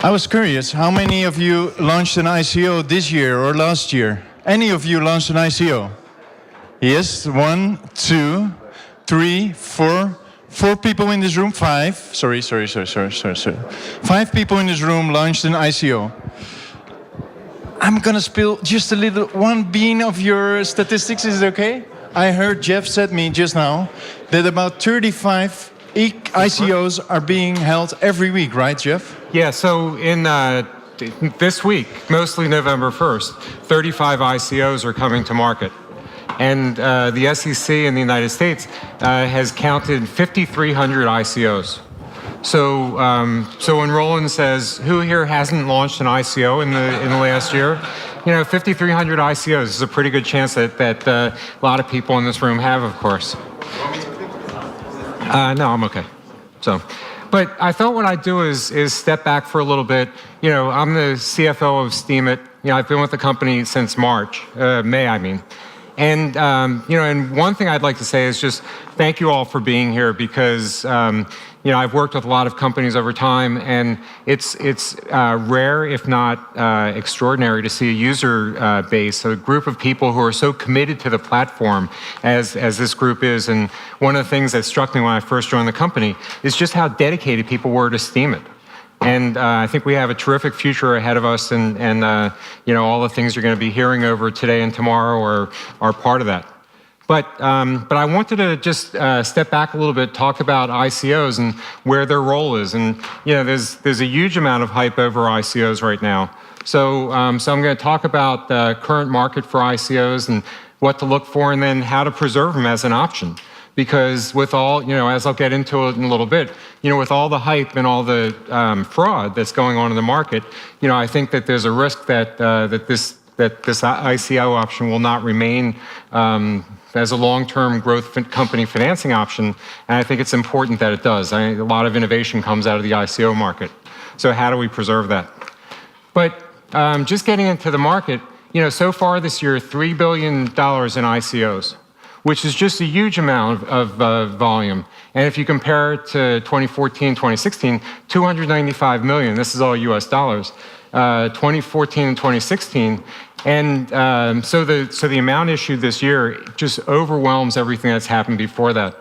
I was curious, how many of you launched an ICO this year or last year? Any of you launched an ICO? Yes, 1, 2, 3, 4. 4 people in this room, 5. Sorry. 5 people in this room launched an ICO. I'm gonna spill just a little, one bean of your statistics, is it okay? I heard Jeff said me just now that about 35 ICOs are being held every week, right, Jeff? Yeah, so in this week, mostly November 1st, 35 ICOs are coming to market. And the SEC in the United States has counted 5,300 ICOs. So when Roland says, who here hasn't launched an ICO in the last year? 5,300 ICOs is a pretty good chance that a lot of people in this room have, of course. No, I'm okay. But I thought what I'd do is step back for a little bit. I'm the CFO of Steemit. I've been with the company since May, I mean. And, and one thing I'd like to say is just thank you all for being here because, I've worked with a lot of companies over time, and it's rare, if not extraordinary, to see a user base, a group of people who are so committed to the platform as this group is. And one of the things that struck me when I first joined the company is just how dedicated people were to Steemit. And I think we have a terrific future ahead of us, and all the things you're going to be hearing over today and tomorrow are part of that. But I wanted to just step back a little bit, talk about ICOs and where their role is. And there's a huge amount of hype over ICOs right now. So I'm going to talk about the current market for ICOs and what to look for, and then how to preserve them as an option. Because with all, as I'll get into it in a little bit, with all the hype and all the fraud that's going on in the market, I think that there's a risk that this ICO option will not remain as a long-term growth company financing option, and I think it's important that it does. A lot of innovation comes out of the ICO market. So how do we preserve that? But just getting into the market, so far this year, $3 billion in ICOs, which is just a huge amount of volume. And if you compare it to 2014, 2016, 295 million, this is all US dollars, 2014 and 2016. And so the amount issued this year just overwhelms everything that's happened before that.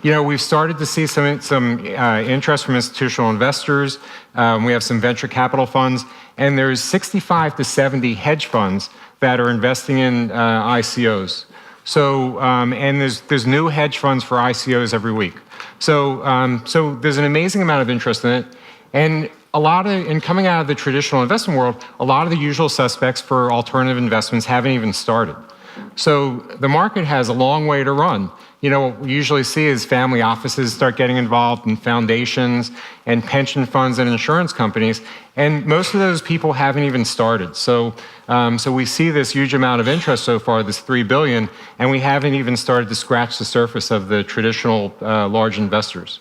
We've started to see some interest from institutional investors. We have some venture capital funds, and there's 65 to 70 hedge funds that are investing in ICOs. So, and there's new hedge funds for ICOs every week. So there's an amazing amount of interest in it. And coming out of the traditional investment world, a lot of the usual suspects for alternative investments haven't even started. So the market has a long way to run. What we usually see is family offices start getting involved, and foundations and pension funds and insurance companies, and most of those people haven't even started. So we see this huge amount of interest so far, this $3 billion, and we haven't even started to scratch the surface of the traditional large investors.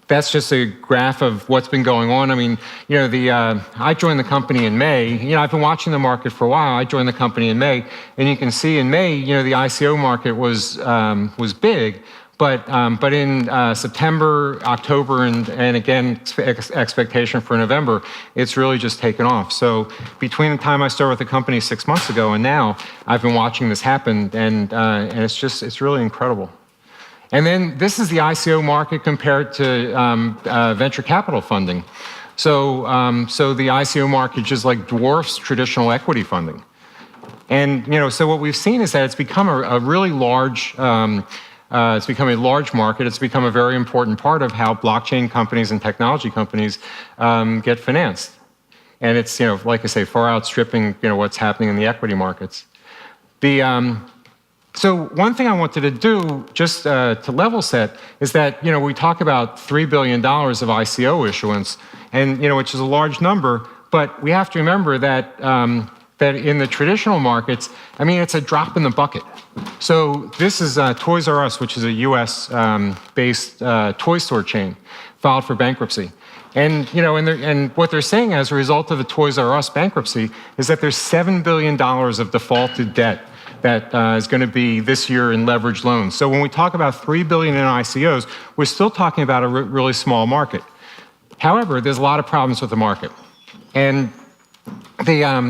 That's just a graph of what's been going on. I mean, I joined the company in May. I've been watching the market for a while. I joined the company in May, and you can see in May, the ICO market was big, but in September, October, and again, expectation for November, it's really just taken off. So between the time I started with the company 6 months ago and now, I've been watching this happen, and it's really incredible. And then this is the ICO market compared to venture capital funding. So the ICO market just dwarfs traditional equity funding. And so what we've seen is that it's become a really large, it's become a large market. It's become a very important part of how blockchain companies and technology companies get financed. And it's like I say, far outstripping what's happening in the equity markets. So one thing I wanted to do, just to level set, is that we talk about $3 billion of ICO issuance, and which is a large number, but we have to remember that that in the traditional markets, it's a drop in the bucket. So this is Toys R Us, which is a U.S. based toy store chain, filed for bankruptcy. And and what they're saying as a result of the Toys R Us bankruptcy is that there's $7 billion of defaulted debt that is going to be this year in leveraged loans. So when we talk about $3 billion in ICOs, we're still talking about a really small market. However, there's a lot of problems with the market. And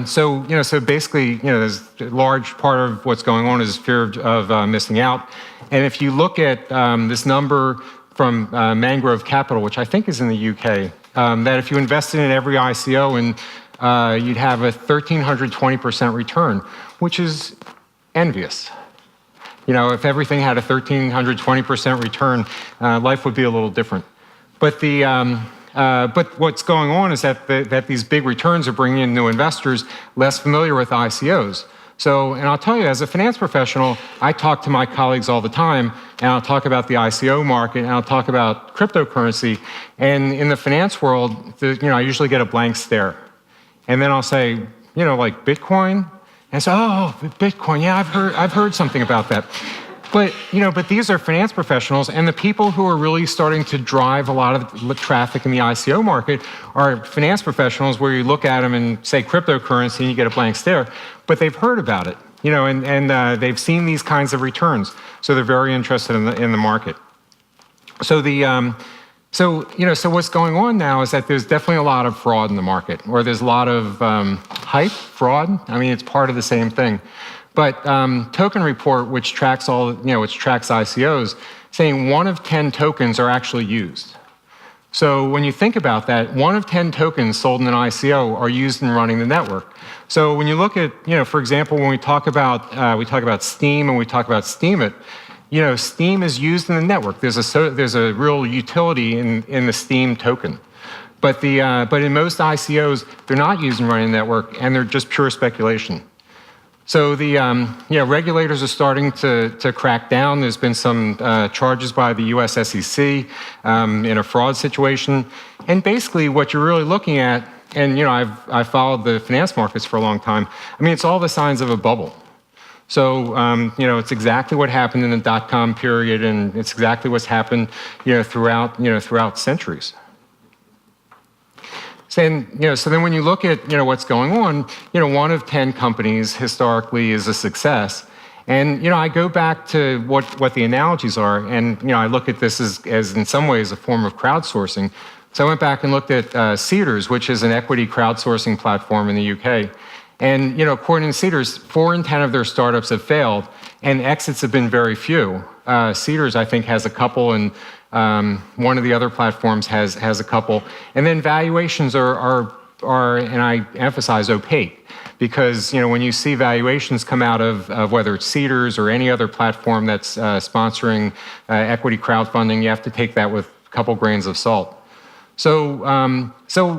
so basically, there's a large part of what's going on is fear of missing out. And if you look at this number from Mangrove Capital, which I think is in the UK, that if you invested in every ICO and you'd have a 1,320% return, which is envious. If everything had a 1,320% return, life would be a little different. But what's going on is that these big returns are bringing in new investors less familiar with ICOs. And I'll tell you, as a finance professional, I talk to my colleagues all the time, and I'll talk about the ICO market, and I'll talk about cryptocurrency. And in the finance world, I usually get a blank stare. And then I'll say, like Bitcoin? And so, oh, Bitcoin, yeah, I've heard something about that. But these are finance professionals, and the people who are really starting to drive a lot of the traffic in the ICO market are finance professionals, where you look at them and say cryptocurrency, and you get a blank stare. But they've heard about it, and they've seen these kinds of returns, so they're very interested in the market. So what's going on now is that there's definitely a lot of fraud in the market, or there's a lot of hype, fraud. I mean, it's part of the same thing. But Token Report, which tracks ICOs, saying 1 of 10 tokens are actually used. So when you think about that, 1 of 10 tokens sold in an ICO are used in running the network. So when you look at, for example, when we talk about Steem and we talk about Steemit, Steem is used in the network. There's a real utility in the Steem token. But in most ICOs, they're not used in running the network, and they're just pure speculation. So regulators are starting to crack down. There's been some charges by the US SEC in a fraud situation. And basically what you're really looking at, and I've followed the finance markets for a long time, I mean, it's all the signs of a bubble. So, it's exactly what happened in the dot-com period, and it's exactly what's happened, throughout centuries. So then when you look at, what's going on, 1 of 10 companies historically is a success. And, I go back to what the analogies are, and, I look at this as in some ways a form of crowdsourcing. So I went back and looked at Seedrs, which is an equity crowdsourcing platform in the UK. And, according to Seedrs, 4 in 10 of their startups have failed, and exits have been very few. Seedrs, I think, has a couple, and one of the other platforms has a couple. And then valuations are, and I emphasize, opaque. Because, when you see valuations come out of whether it's Seedrs or any other platform that's sponsoring equity crowdfunding, you have to take that with a couple grains of salt. So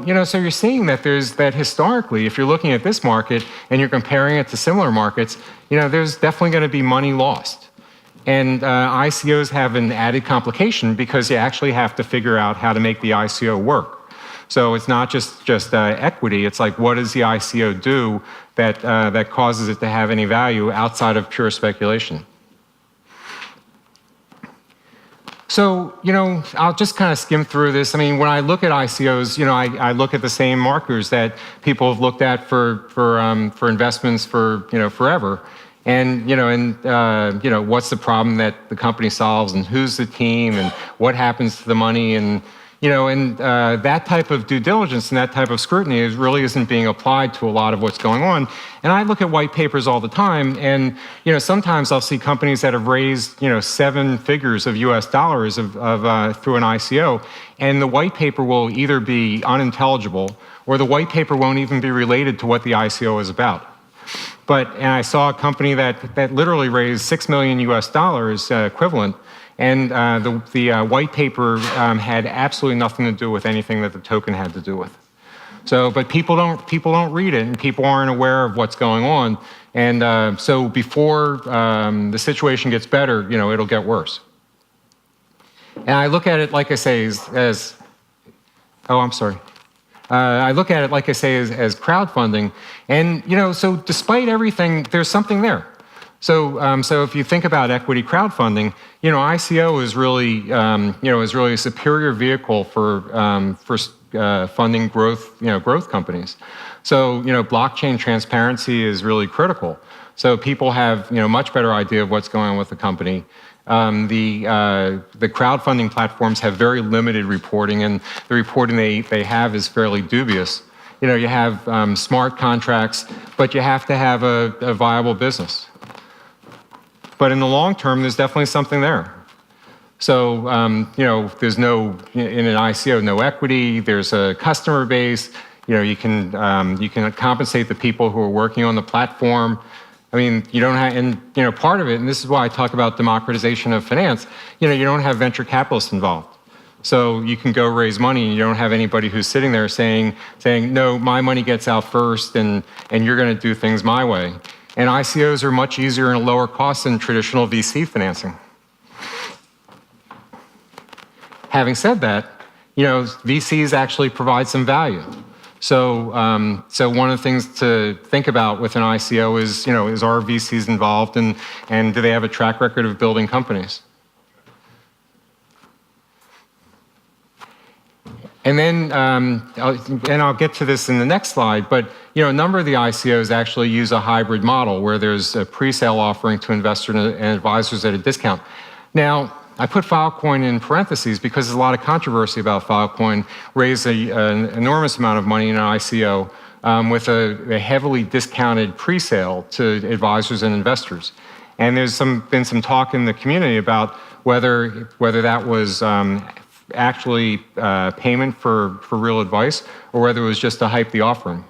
you're seeing that historically, if you're looking at this market and you're comparing it to similar markets, there's definitely going to be money lost. And ICOs have an added complication because you actually have to figure out how to make the ICO work. So it's not just equity. It's like, what does the ICO do that causes it to have any value outside of pure speculation? So, I'll just kind of skim through this. I mean, when I look at ICOs, I look at the same markers that people have looked at for investments for, forever. And, what's the problem that the company solves, and who's the team, and what happens to the money, and, that type of due diligence and that type of scrutiny really isn't being applied to a lot of what's going on. And I look at white papers all the time, and, sometimes I'll see companies that have raised, 7 figures of US dollars through an ICO, and the white paper will either be unintelligible, or the white paper won't even be related to what the ICO is about. And I saw a company that literally raised $6 million US dollars equivalent, and the white paper had absolutely nothing to do with anything that the token had to do with. But people don't read it, and people aren't aware of what's going on. And so before the situation gets better, it'll get worse. And I look at it, like I say, as I look at it, like I say, as crowdfunding. And, so despite everything, there's something there. So if you think about equity crowdfunding, ICO is really a superior vehicle for funding growth companies. So, blockchain transparency is really critical. So people have, much better idea of what's going on with the company. The crowdfunding platforms have very limited reporting, and the reporting they have is fairly dubious. You know, you have smart contracts, but you have to have a viable business. But in the long term, there's definitely something there. So, you know, there's no, in an ICO, no equity, there's a customer base, you know, you can compensate the people who are working on the platform. I mean, you don't have, and, you know, part of it, and this is why I talk about democratization of finance, you know, you don't have venture capitalists involved. So you can go raise money and you don't have anybody who's sitting there saying, no, my money gets out first and you're going to do things my way. And ICOs are much easier and lower cost than traditional VC financing. Having said that, you know, VCs actually provide some value. So, so one of the things to think about with an ICO is, you know, is our VCs involved and do they have a track record of building companies? And then, I'll get to this in the next slide, but you know, a number of the ICOs actually use a hybrid model where there's a pre-sale offering to investors and advisors at a discount. Now, I put Filecoin in parentheses because there's a lot of controversy about Filecoin, raised an enormous amount of money in an ICO with a heavily discounted pre-sale to advisors and investors. And there's been some talk in the community about whether that was actually payment for real advice or whether it was just to hype the offering.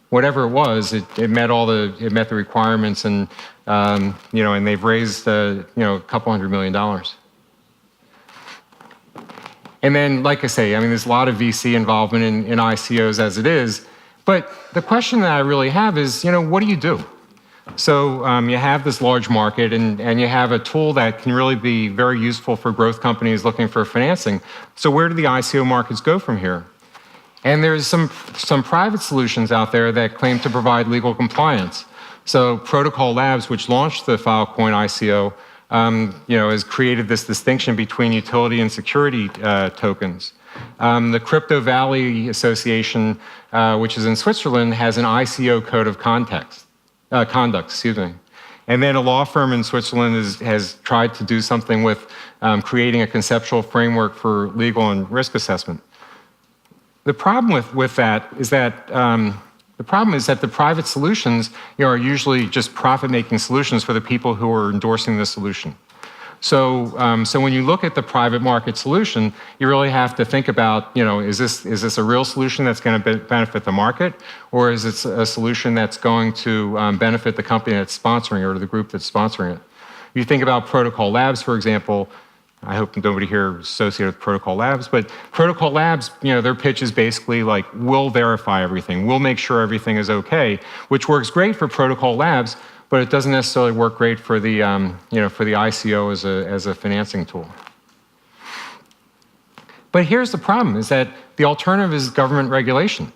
Whatever it was, it met the requirements, and you know, and they've raised you know, a couple $100 million. And then, like I say, I mean, there's a lot of VC involvement in ICOs as it is, but the question that I really have is, you know, what do you do? So you have this large market and you have a tool that can really be very useful for growth companies looking for financing. So where do the ICO markets go from here? And there's some private solutions out there that claim to provide legal compliance. So Protocol Labs, which launched the Filecoin ICO, you know, has created this distinction between utility and security tokens. The Crypto Valley Association, which is in Switzerland, has an ICO code of conduct, excuse me. And then a law firm in Switzerland has tried to do something with creating a conceptual framework for legal and risk assessment. The problem with that is that the private solutions, you know, are usually just profit-making solutions for the people who are endorsing the solution. So, so when you look at the private market solution, you really have to think about, you know, is this a real solution that's going to benefit the market, or is it a solution that's going to benefit the company that's sponsoring it or the group that's sponsoring it? If you think about Protocol Labs, for example, I hope nobody here is associated with Protocol Labs, but Protocol Labs, you know, their pitch is basically like, we'll verify everything, we'll make sure everything is okay, which works great for Protocol Labs, but it doesn't necessarily work great for the, you know, for the ICO as a financing tool. But here's the problem: is that the alternative is government regulation.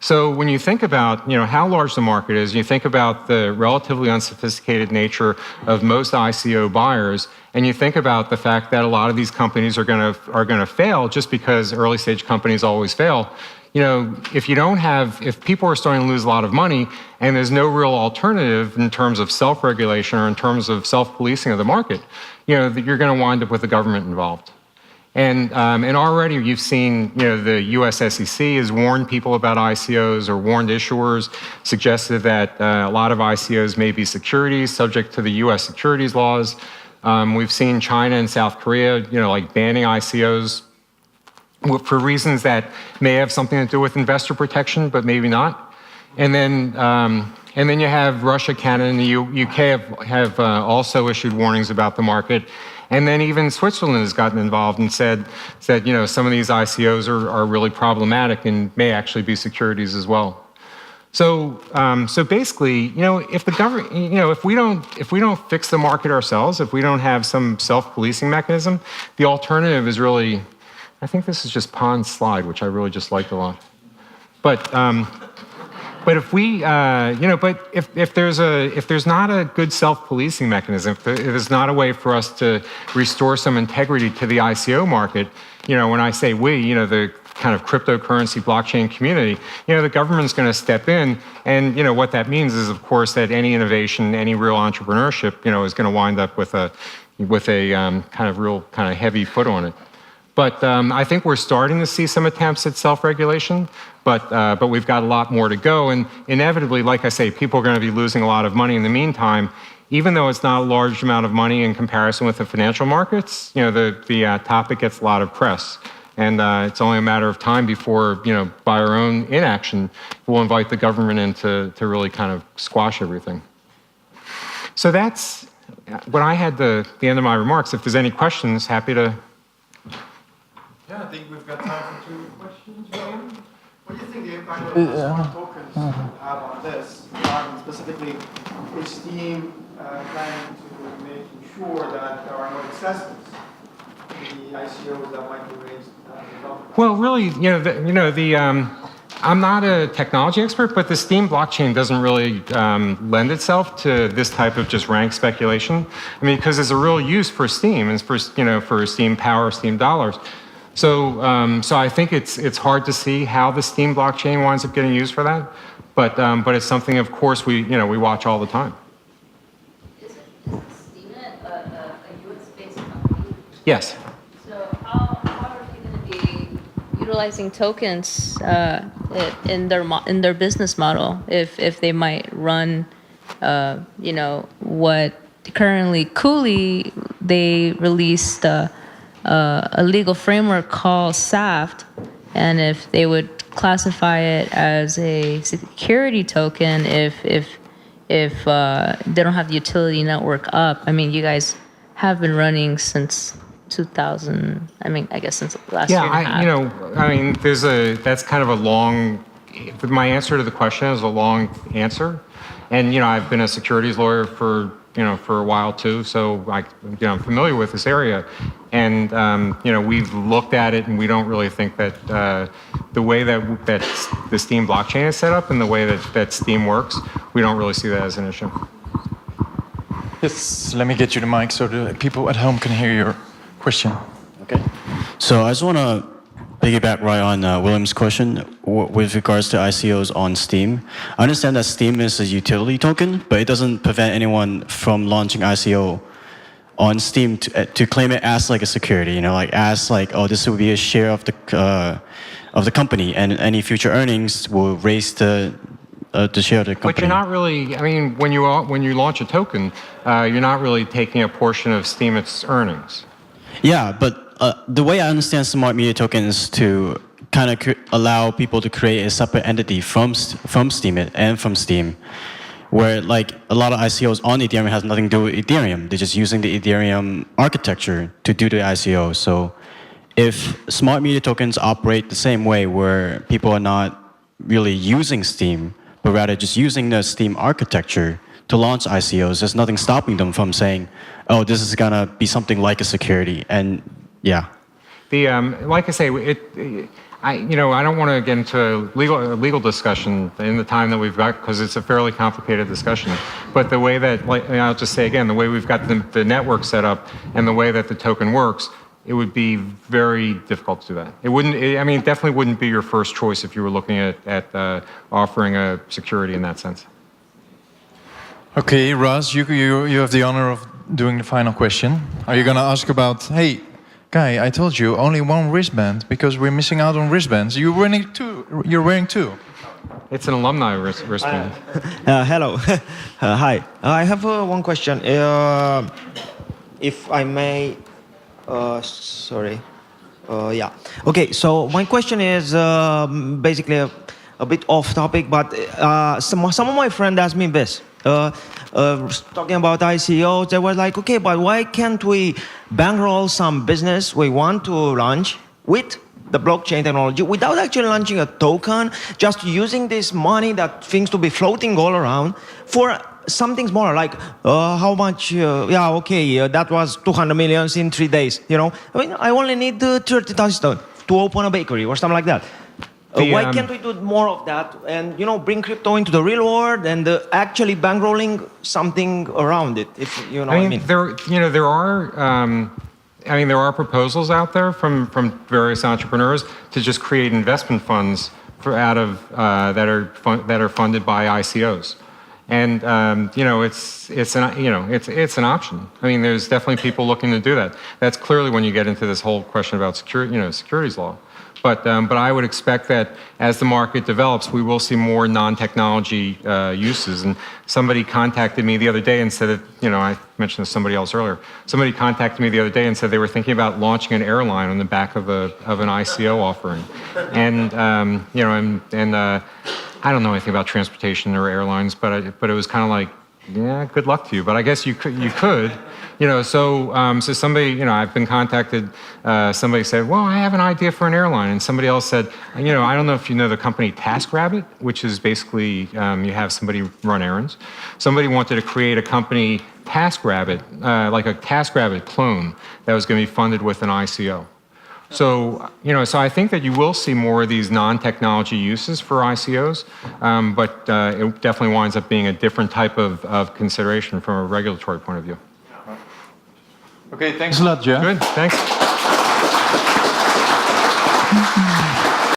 So when you think about, you know, how large the market is, you think about the relatively unsophisticated nature of most ICO buyers, and you think about the fact that a lot of these companies are going to fail just because early stage companies always fail. You know, if people are starting to lose a lot of money and there's no real alternative in terms of self-regulation or in terms of self-policing of the market, you know, you're going to wind up with the government involved. And already you've seen, you know, the US SEC has warned people about ICOs or warned issuers, suggested that a lot of ICOs may be securities subject to the US securities laws. We've seen China and South Korea, you know, like banning ICOs for reasons that may have something to do with investor protection, but maybe not. And then you have Russia, Canada, and the UK have also issued warnings about the market. And then even Switzerland has gotten involved and said, you know, some of these ICOs are really problematic and may actually be securities as well. So, so basically, you know, if the government, you know, if we don't fix the market ourselves, if we don't have some self-policing mechanism, the alternative is really, I think this is just Pon's slide, which I really just liked a lot. But if we, you know, but if there's not a good self-policing mechanism, if there's not a way for us to restore some integrity to the ICO market, you know, when I say we, you know, the kind of cryptocurrency blockchain community, you know, the government's going to step in, and you know what that means is, of course, that any innovation, any real entrepreneurship, you know, is going to wind up with a, with a kind of heavy foot on it. But I think we're starting to see some attempts at self-regulation, but we've got a lot more to go. And inevitably, like I say, people are going to be losing a lot of money in the meantime. Even though it's not a large amount of money in comparison with the financial markets, the topic gets a lot of press. And it's only a matter of time before, by our own inaction, we'll invite the government in to really kind of squash everything. So that's what I had the end of my remarks. If there's any questions, happy to. Yeah, I think we've got time for 2 questions. What do you think the impact of the smart tokens will have on this? Specifically, is Steem planning to making sure that there are no excesses in the ICOs that might be raised? Well, really, I'm not a technology expert, but the Steem blockchain doesn't really lend itself to this type of just rank speculation. I mean, because there's a real use for Steem, and for Steem power, Steem dollars. So I think it's hard to see how the Steem blockchain winds up getting used for that, but it's something, of course, we watch all the time. Is Steemit a US-based company? Yes. So how are they going to be utilizing tokens in their business model if they might run, what currently Cooley they released. A legal framework called SAFT, and if they would classify it as a security token, if they don't have the utility network up. I mean, you guys have been running since 2000. I guess since last year and a half. That's kind of a long. My answer to the question is a long answer, and I've been a securities lawyer for a while too, so I'm familiar with this area, and we've looked at it, and we don't really think that the way that the Steem blockchain is set up and the way that Steem works, we don't really see that as an issue. Yes, let me get you the mic so the people at home can hear your question. Okay. So I just want to piggyback right on William's question with regards to ICOs on Steem. I understand that Steem is a utility token, but it doesn't prevent anyone from launching ICO on Steem to claim it as like a security. This will be a share of the company, and any future earnings will raise the share of the company. But you're not really. When you launch a token, you're not really taking a portion of Steemit's earnings. Yeah, but the way I understand smart media token is to kind of allow people to create a separate entity from Steemit and from Steem, where like a lot of ICOs on Ethereum has nothing to do with Ethereum. They're just using the Ethereum architecture to do the ICO. So if smart media tokens operate the same way, where people are not really using Steem, but rather just using the Steem architecture to launch ICOs, there's nothing stopping them from saying, oh, this is gonna be something like a security. And yeah. Like I say, I don't want to get into a legal discussion in the time that we've got, because it's a fairly complicated discussion. But the way that, I'll just say again, the way we've got the network set up and the way that the token works, it would be very difficult to do that. It definitely wouldn't be your first choice if you were looking at offering a security in that sense. Okay, Raz, you have the honor of doing the final question. Are you going to ask about, hey, Guy, I told you only one wristband because we're missing out on wristbands. You're wearing two. It's an alumni wristband. Hello. Hi. I have one question. If I may, sorry. Yeah. Okay. So my question is basically a bit off topic, but some of my friends asked me this. Talking about ICOs, they were like, okay, but why can't we bankroll some business we want to launch with the blockchain technology without actually launching a token, just using this money that seems to be floating all around for something smaller, like how much, that was 200 million in 3 days, I only need 30,000 to open a bakery or something like that. Why can't we do more of that and bring crypto into the real world and actually bankrolling something around it? If you know what I mean. There are proposals out there from various entrepreneurs to just create investment funds that are funded by ICOs, And it's an option. I mean, there's definitely people looking to do that. That's clearly when you get into this whole question about securities law. But I would expect that as the market develops, we will see more non-technology uses. And somebody contacted me the other day and said that, I mentioned to somebody else earlier. Somebody contacted me the other day and said they were thinking about launching an airline on the back of an ICO offering. And I don't know anything about transportation or airlines, but it was kind of like, yeah, good luck to you. But I guess you could. So somebody, I've been contacted, somebody said, well, I have an idea for an airline. And somebody else said, I don't know if you know the company TaskRabbit, which is basically, you have somebody run errands. Somebody wanted to create a company, TaskRabbit, like a TaskRabbit clone that was going to be funded with an ICO. So, so I think that you will see more of these non-technology uses for ICOs, but it definitely winds up being a different type of consideration from a regulatory point of view. Okay, thanks a lot, Jeff. Good, thanks.